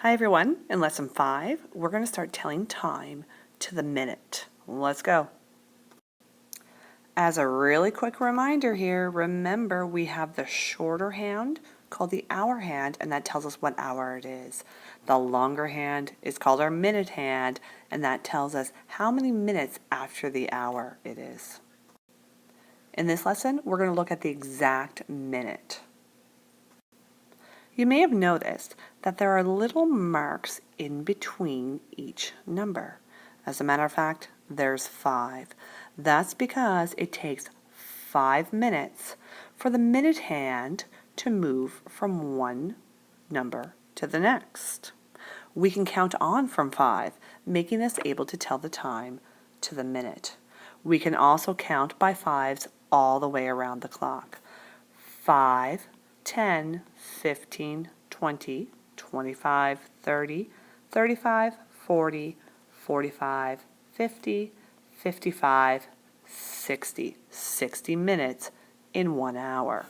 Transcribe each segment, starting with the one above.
Hi everyone, in lesson 5, we're going to start telling time to the minute. Let's go. As a really quick reminder here, remember we have the shorter hand called the hour hand, and that tells us what hour it is. The longer hand is called our minute hand, and that tells us how many minutes after the hour it is. In this lesson, we're going to look at the exact minute. You may have noticed that there are little marks in between each number. As a matter of fact, there's 5. That's because it takes 5 minutes for the minute hand to move from one number to the next. We can count on from 5, making us able to tell the time to the minute. We can also count by 5s all the way around the clock. 5, 10, 15, 20, 25, 30, 35, 40, 45, 50, 55, 60. 60 minutes in 1 hour.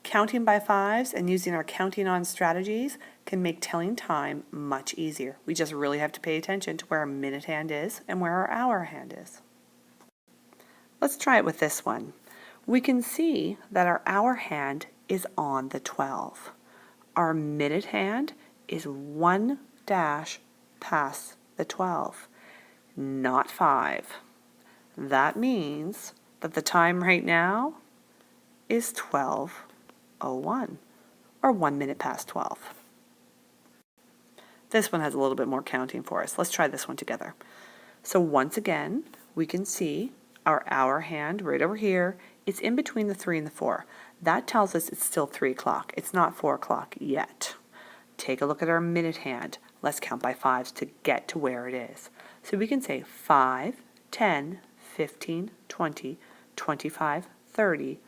Counting by 5s and using our counting on strategies can make telling time much easier. We just really have to pay attention to where our minute hand is and where our hour hand is. Let's try it with this one. We can see that our hour hand is on the 12. Our minute hand is 1 dash past the 12, not 5. That means that the time right now is 12:01, or 1 minute past 12. This one has a little bit more counting for us. Let's try this one together. So once again, we can see our hour hand right over here. It's in between the 3 and the 4. That tells us it's still 3 o'clock. It's not 4 o'clock yet. Take a look at our minute hand. Let's count by 5s to get to where it is. So we can say 5, 10, 15, 20, 25, 30,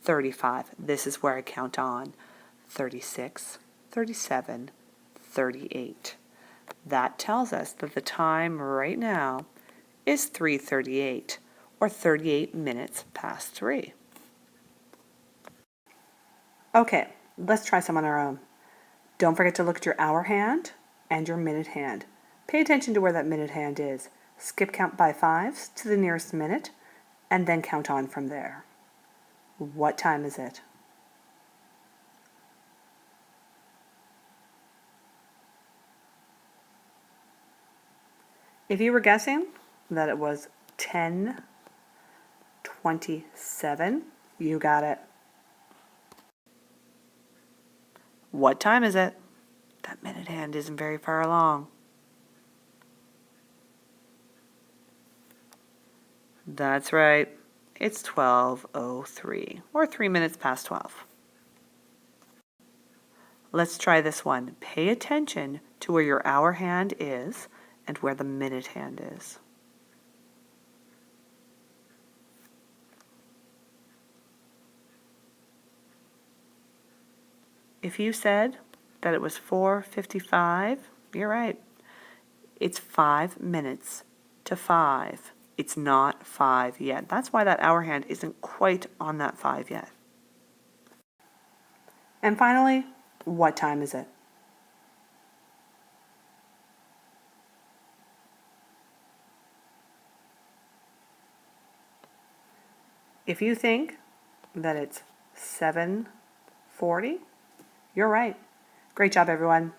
35. This is where I count on. 36, 37, 38. That tells us that the time right now is 3:38. Or 38 minutes past 3. Okay, let's try some on our own. Don't forget to look at your hour hand and your minute hand. Pay attention to where that minute hand is. Skip count by 5s to the nearest minute, and then count on from there. What time is it? If you were guessing that it was 10:27, you got it. What time is it? That minute hand isn't very far along. That's right. It's 12:03, or 3 minutes past 12. Let's try this one. Pay attention to where your hour hand is and where the minute hand is. If you said that it was 4:55, you're right. It's 5 minutes to 5. It's not 5 yet. That's why that hour hand isn't quite on that 5 yet. And finally, what time is it? If you think that it's 7:40, you're right. Great job, everyone.